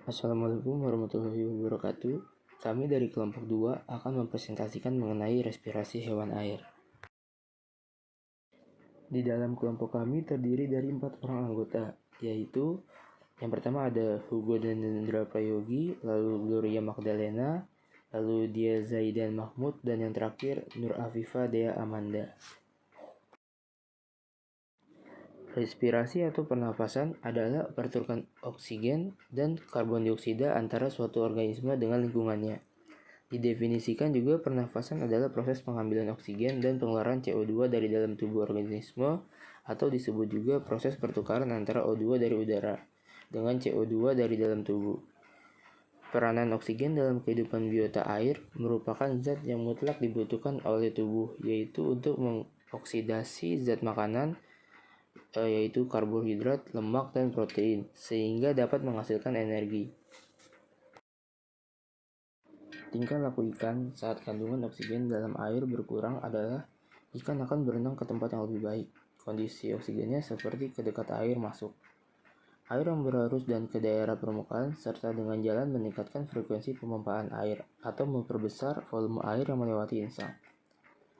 Assalamualaikum warahmatullahi wabarakatuh. Kami dari kelompok 2 akan mempresentasikan mengenai respirasi hewan air. Di dalam kelompok kami terdiri dari 4 orang anggota, yaitu yang pertama ada Hugo Danendra Prayogi, lalu Gloria Magdalena, lalu Dia Zaidan Mahmud, dan yang terakhir Nur Afifah Dea Amanda. Respirasi atau pernafasan adalah pertukaran oksigen dan karbon dioksida antara suatu organisme dengan lingkungannya. Didefinisikan juga pernafasan adalah proses pengambilan oksigen dan pengeluaran CO2 dari dalam tubuh organisme, atau disebut juga proses pertukaran antara O2 dari udara dengan CO2 dari dalam tubuh. Peranan oksigen dalam kehidupan biota air merupakan zat yang mutlak dibutuhkan oleh tubuh, yaitu untuk mengoksidasi zat makanan, yaitu karbohidrat, lemak, dan protein, sehingga dapat menghasilkan energi. Tingkah laku ikan saat kandungan oksigen dalam air berkurang adalah ikan akan berenang ke tempat yang lebih baik. Kondisi oksigennya seperti ke dekat air masuk, air yang berarus dan ke daerah permukaan, serta dengan jalan meningkatkan frekuensi pemompaan air atau memperbesar volume air yang melewati insang.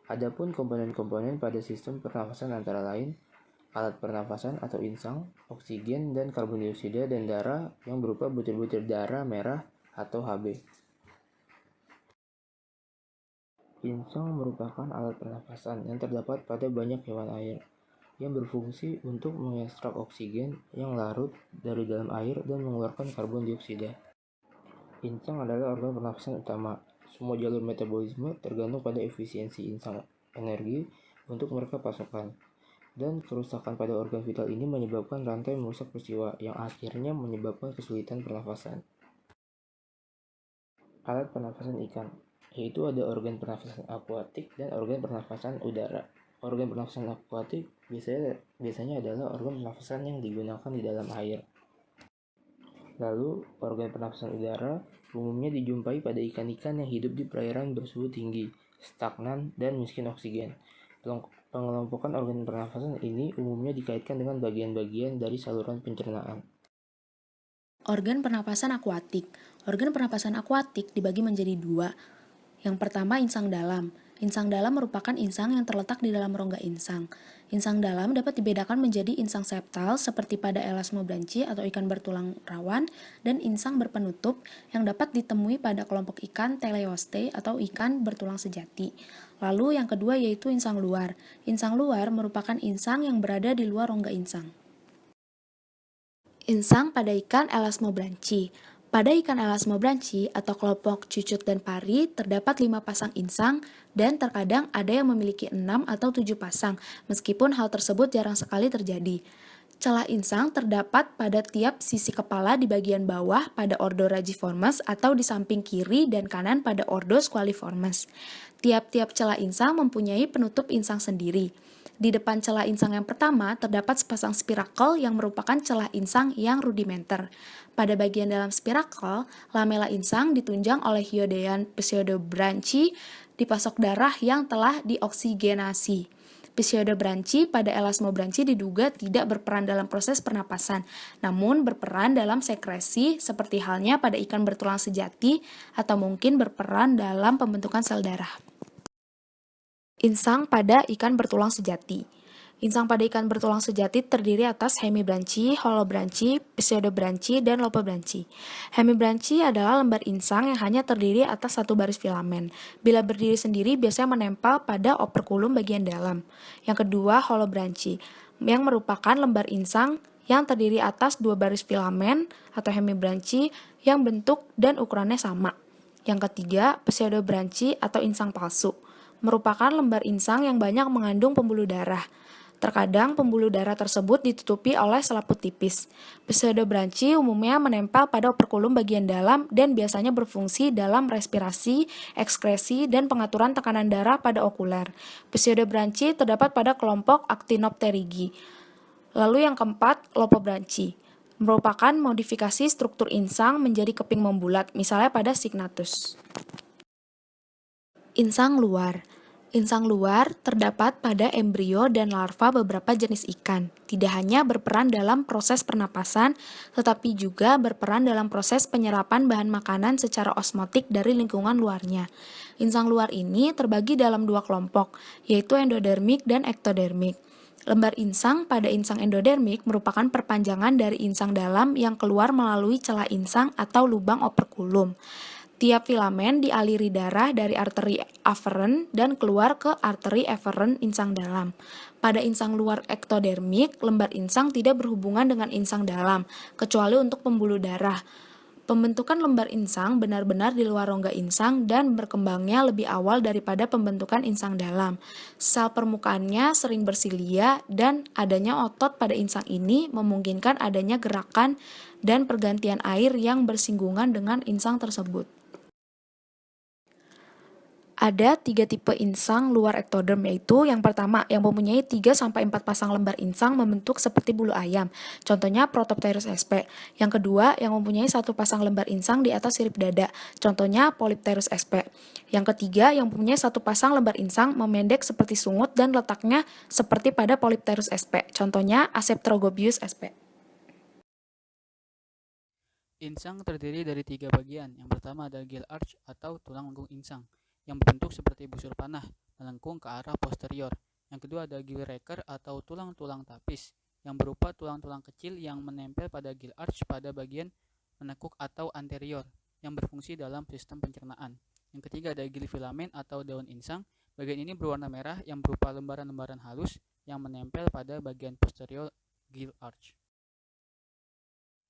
Adapun komponen-komponen pada sistem pernafasan antara lain alat pernafasan atau insang, oksigen dan karbon dioksida, dan darah yang berupa butir-butir darah merah atau Hb. Insang merupakan alat pernafasan yang terdapat pada banyak hewan air, yang berfungsi untuk mengekstrak oksigen yang larut dari dalam air dan mengeluarkan karbon dioksida. Insang adalah organ pernafasan utama. Semua jalur metabolisme tergantung pada efisiensi insang energi untuk mereka pasokan. Dan kerusakan pada organ vital ini menyebabkan rantai merusak peristiwa yang akhirnya menyebabkan kesulitan pernafasan. Alat pernafasan ikan, yaitu ada organ pernafasan akuatik dan organ pernafasan udara. Organ pernafasan akuatik biasanya adalah organ pernafasan yang digunakan di dalam air. Lalu, organ pernafasan udara umumnya dijumpai pada ikan-ikan yang hidup di perairan bersuhu tinggi, stagnan, dan miskin oksigen. Pengelompokan organ pernafasan ini umumnya dikaitkan dengan bagian-bagian dari saluran pencernaan. Organ pernapasan akuatik. Organ pernapasan akuatik dibagi menjadi dua. Yang pertama, insang dalam. Insang dalam merupakan insang yang terletak di dalam rongga insang. Insang dalam dapat dibedakan menjadi insang septal seperti pada elasmobranchi atau ikan bertulang rawan, dan insang berpenutup yang dapat ditemui pada kelompok ikan teleoste atau ikan bertulang sejati. Lalu yang kedua yaitu insang luar. Insang luar merupakan insang yang berada di luar rongga insang. Insang pada ikan elasmobranchi. Pada ikan elasmobranchi atau kelompok cucut dan pari terdapat 5 pasang insang dan terkadang ada yang memiliki 6 atau 7 pasang, meskipun hal tersebut jarang sekali terjadi. Celah insang terdapat pada tiap sisi kepala di bagian bawah pada ordo Rajiformes atau di samping kiri dan kanan pada ordo Squaliformes. Tiap-tiap celah insang mempunyai penutup insang sendiri. Di depan celah insang yang pertama terdapat sepasang spirakel yang merupakan celah insang yang rudimenter. Pada bagian dalam spirakel, lamela insang ditunjang oleh hyodean pseudobranchi dipasok darah yang telah dioksigenasi. Pseudobranchi pada elasmobranchi diduga tidak berperan dalam proses pernapasan, namun berperan dalam sekresi seperti halnya pada ikan bertulang sejati atau mungkin berperan dalam pembentukan sel darah. Insang pada ikan bertulang sejati. Insang pada ikan bertulang sejati terdiri atas hemibranchi, holobranchi, pseudobranchi, dan lopobranchi. Hemibranchi adalah lembar insang yang hanya terdiri atas satu baris filamen. Bila berdiri sendiri biasanya menempel pada operkulum bagian dalam. Yang kedua, holobranchi, yang merupakan lembar insang yang terdiri atas dua baris filamen atau hemibranchi yang bentuk dan ukurannya sama. Yang ketiga, pseudobranchi atau insang palsu, merupakan lembar insang yang banyak mengandung pembuluh darah. Terkadang pembuluh darah tersebut ditutupi oleh selaput tipis. Pseudobranchi umumnya menempel pada operkulum bagian dalam dan biasanya berfungsi dalam respirasi, ekskresi, dan pengaturan tekanan darah pada okuler. Pseudobranchi terdapat pada kelompok Actinopterygii. Lalu yang keempat, lopobranchi, merupakan modifikasi struktur insang menjadi keping membulat, misalnya pada Signatus. Insang luar. Insang luar terdapat pada embrio dan larva beberapa jenis ikan. Tidak hanya berperan dalam proses pernapasan, tetapi juga berperan dalam proses penyerapan bahan makanan secara osmotik dari lingkungan luarnya. Insang luar ini terbagi dalam dua kelompok, yaitu endodermik dan ektodermik. Lembar insang pada insang endodermik merupakan perpanjangan dari insang dalam yang keluar melalui celah insang atau lubang operkulum. Tiap filamen dialiri darah dari arteri aferen dan keluar ke arteri eferen insang dalam. Pada insang luar ektodermik, lembar insang tidak berhubungan dengan insang dalam, kecuali untuk pembuluh darah. Pembentukan lembar insang benar-benar di luar rongga insang dan berkembangnya lebih awal daripada pembentukan insang dalam. Sel permukaannya sering bersilia dan adanya otot pada insang ini memungkinkan adanya gerakan dan pergantian air yang bersinggungan dengan insang tersebut. Ada 3 tipe insang luar ektoderm, yaitu yang pertama yang mempunyai 3-4 pasang lembar insang membentuk seperti bulu ayam, contohnya Protopterus sp. Yang kedua yang mempunyai 1 pasang lembar insang di atas sirip dada, contohnya Polypterus sp. Yang ketiga yang mempunyai 1 pasang lembar insang memendek seperti sungut dan letaknya seperti pada Polypterus sp, contohnya Ascleptrogobius sp. Insang terdiri dari 3 bagian. Yang pertama ada gill arch atau tulang lengkung insang yang berbentuk seperti busur panah, melengkung ke arah posterior. Yang kedua ada gill raker atau tulang-tulang tapis yang berupa tulang-tulang kecil yang menempel pada gill arch pada bagian menekuk atau anterior yang berfungsi dalam sistem pencernaan. Yang ketiga ada gill filamen atau daun insang. Bagian ini berwarna merah yang berupa lembaran-lembaran halus yang menempel pada bagian posterior gill arch.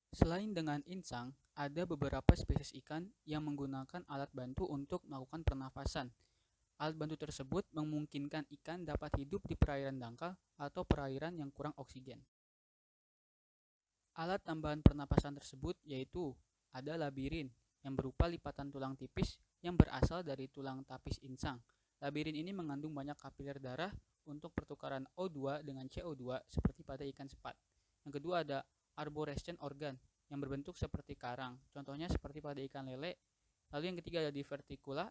Selain dengan insang, ada beberapa spesies ikan yang menggunakan alat bantu untuk melakukan pernafasan. Alat bantu tersebut memungkinkan ikan dapat hidup di perairan dangkal atau perairan yang kurang oksigen. Alat tambahan pernapasan tersebut yaitu ada labirin yang berupa lipatan tulang tipis yang berasal dari tulang tapis insang. Labirin ini mengandung banyak kapiler darah untuk pertukaran O2 dengan CO2 seperti pada ikan sepat. Yang kedua ada arborescent organ yang berbentuk seperti karang, contohnya seperti pada ikan lele. Lalu yang ketiga ada diverticula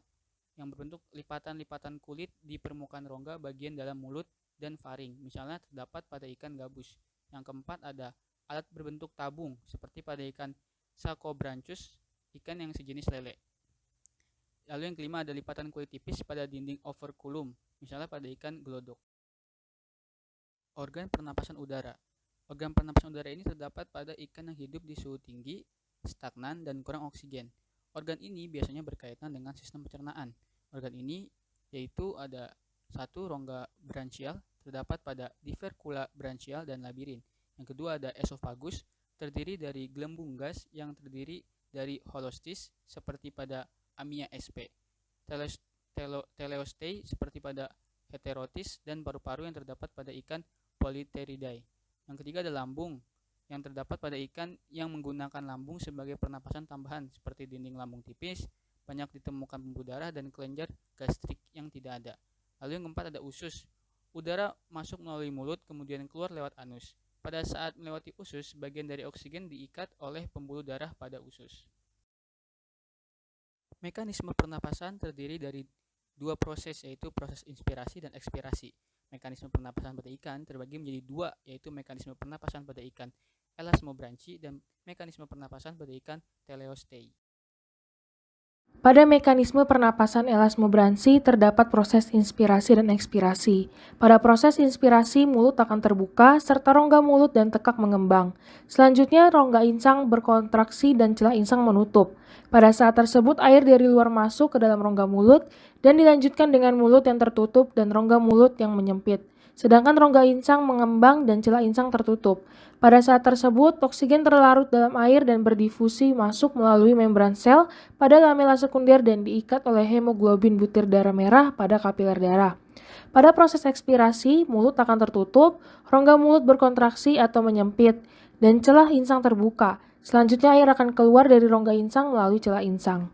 yang berbentuk lipatan-lipatan kulit di permukaan rongga bagian dalam mulut dan faring, misalnya terdapat pada ikan gabus. Yang keempat ada alat berbentuk tabung seperti pada ikan Sacobranchus, ikan yang sejenis lele. Lalu yang kelima ada lipatan kulit tipis pada dinding operculum, misalnya pada ikan glodok. Organ pernapasan udara. Organ pernapasan udara ini terdapat pada ikan yang hidup di suhu tinggi, stagnan, dan kurang oksigen. Organ ini biasanya berkaitan dengan sistem pencernaan. Organ ini yaitu ada 1 rongga branchial terdapat pada divercula branchial dan labirin. Yang kedua ada esophagus terdiri dari gelembung gas yang terdiri dari holostis seperti pada Amia sp. Teleostei seperti pada Heterotis dan paru-paru yang terdapat pada ikan Polypteridae. Yang ketiga ada lambung yang terdapat pada ikan yang menggunakan lambung sebagai pernapasan tambahan seperti dinding lambung tipis, banyak ditemukan pembuluh darah dan kelenjar gastrik yang tidak ada. Lalu yang keempat ada usus. Udara masuk melalui mulut kemudian keluar lewat anus. Pada saat melewati usus, bagian dari oksigen diikat oleh pembuluh darah pada usus. Mekanisme pernapasan terdiri dari 2 proses, yaitu proses inspirasi dan ekspirasi. Mekanisme pernapasan pada ikan terbagi menjadi 2, yaitu mekanisme pernapasan pada ikan Elasmobranchi dan mekanisme pernapasan pada ikan Teleostei. Pada mekanisme pernapasan Elasmobranchi terdapat proses inspirasi dan ekspirasi. Pada proses inspirasi, mulut akan terbuka serta rongga mulut dan tekak mengembang. Selanjutnya, rongga insang berkontraksi dan celah insang menutup. Pada saat tersebut, air dari luar masuk ke dalam rongga mulut dan dilanjutkan dengan mulut yang tertutup dan rongga mulut yang menyempit. Sedangkan rongga insang mengembang dan celah insang tertutup. Pada saat tersebut, oksigen terlarut dalam air dan berdifusi masuk melalui membran sel pada lamela sekunder dan diikat oleh hemoglobin butir darah merah pada kapiler darah. Pada proses ekspirasi, mulut akan tertutup, rongga mulut berkontraksi atau menyempit, dan celah insang terbuka. Selanjutnya air akan keluar dari rongga insang melalui celah insang.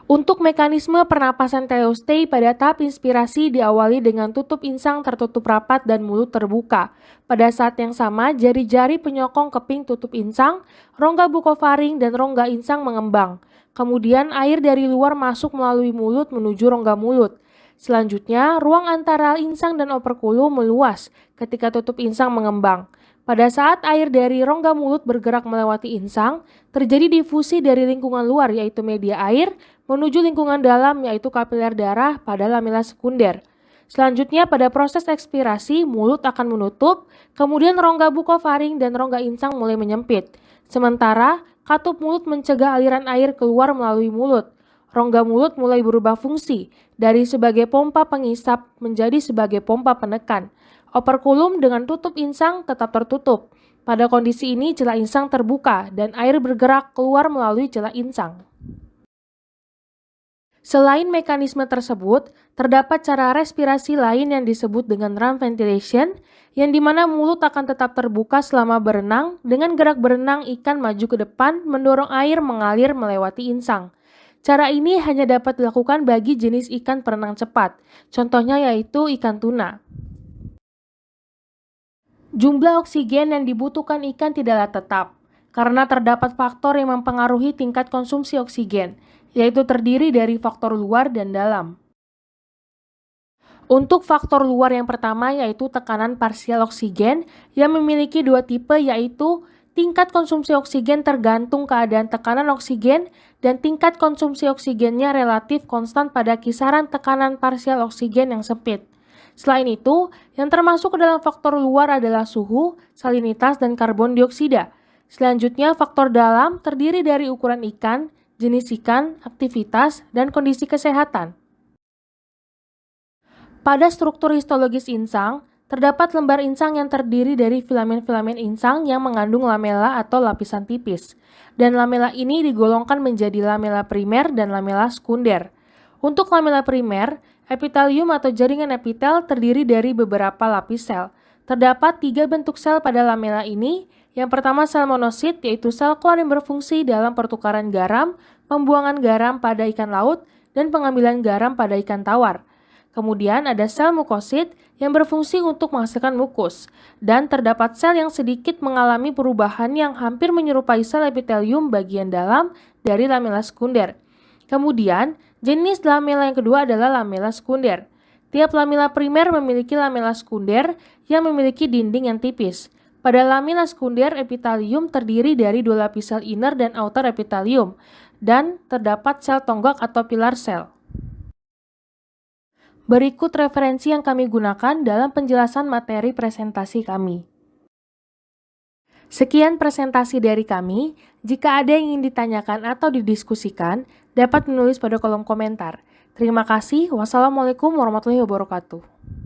Untuk mekanisme pernapasan Teleostei pada tahap inspirasi diawali dengan tutup insang tertutup rapat dan mulut terbuka. Pada saat yang sama, jari-jari penyokong keping tutup insang, rongga bukofaring dan rongga insang mengembang. Kemudian air dari luar masuk melalui mulut menuju rongga mulut. Selanjutnya, ruang antara insang dan operkulum meluas ketika tutup insang mengembang. Pada saat air dari rongga mulut bergerak melewati insang, terjadi difusi dari lingkungan luar yaitu media air menuju lingkungan dalam yaitu kapiler darah pada lamela sekunder. Selanjutnya pada proses ekspirasi, mulut akan menutup, kemudian rongga bukofaring dan rongga insang mulai menyempit. Sementara, katup mulut mencegah aliran air keluar melalui mulut. Rongga mulut mulai berubah fungsi, dari sebagai pompa pengisap menjadi sebagai pompa penekan. Operkulum dengan tutup insang tetap tertutup. Pada kondisi ini celah insang terbuka dan air bergerak keluar melalui celah insang. Selain mekanisme tersebut, terdapat cara respirasi lain yang disebut dengan drum ventilation, yang dimana mulut akan tetap terbuka selama berenang. Dengan gerak berenang, ikan maju ke depan mendorong air mengalir melewati insang. Cara ini hanya dapat dilakukan bagi jenis ikan perenang cepat, contohnya yaitu ikan tuna. Jumlah oksigen yang dibutuhkan ikan tidaklah tetap, karena terdapat faktor yang mempengaruhi tingkat konsumsi oksigen, yaitu terdiri dari faktor luar dan dalam. Untuk faktor luar yang pertama yaitu tekanan parsial oksigen yang memiliki dua tipe yaitu tingkat konsumsi oksigen tergantung keadaan tekanan oksigen dan tingkat konsumsi oksigennya relatif konstan pada kisaran tekanan parsial oksigen yang sempit. Selain itu, yang termasuk ke dalam faktor luar adalah suhu, salinitas, dan karbon dioksida. Selanjutnya, faktor dalam terdiri dari ukuran ikan, jenis ikan, aktivitas, dan kondisi kesehatan. Pada struktur histologis insang, terdapat lembar insang yang terdiri dari filamen-filamen insang yang mengandung lamela atau lapisan tipis. Dan lamela ini digolongkan menjadi lamela primer dan lamela sekunder. Untuk lamela primer, epitelium atau jaringan epitel terdiri dari beberapa lapis sel. Terdapat 3 bentuk sel pada lamela ini. Yang pertama sel monosit yaitu sel keluar yang berfungsi dalam pertukaran garam, pembuangan garam pada ikan laut, dan pengambilan garam pada ikan tawar. Kemudian ada sel mukosit yang berfungsi untuk menghasilkan mukus, dan terdapat sel yang sedikit mengalami perubahan yang hampir menyerupai sel epitelium bagian dalam dari lamela sekunder. Kemudian, jenis lamela yang kedua adalah lamela sekunder. Tiap lamela primer memiliki lamela sekunder yang memiliki dinding yang tipis. Pada lamela sekunder, epitelium terdiri dari 2 lapis sel inner dan outer epitelium, dan terdapat sel tonggak atau pilar sel. Berikut referensi yang kami gunakan dalam penjelasan materi presentasi kami. Sekian presentasi dari kami. Jika ada yang ingin ditanyakan atau didiskusikan, dapat menulis pada kolom komentar. Terima kasih. Wassalamualaikum warahmatullahi wabarakatuh.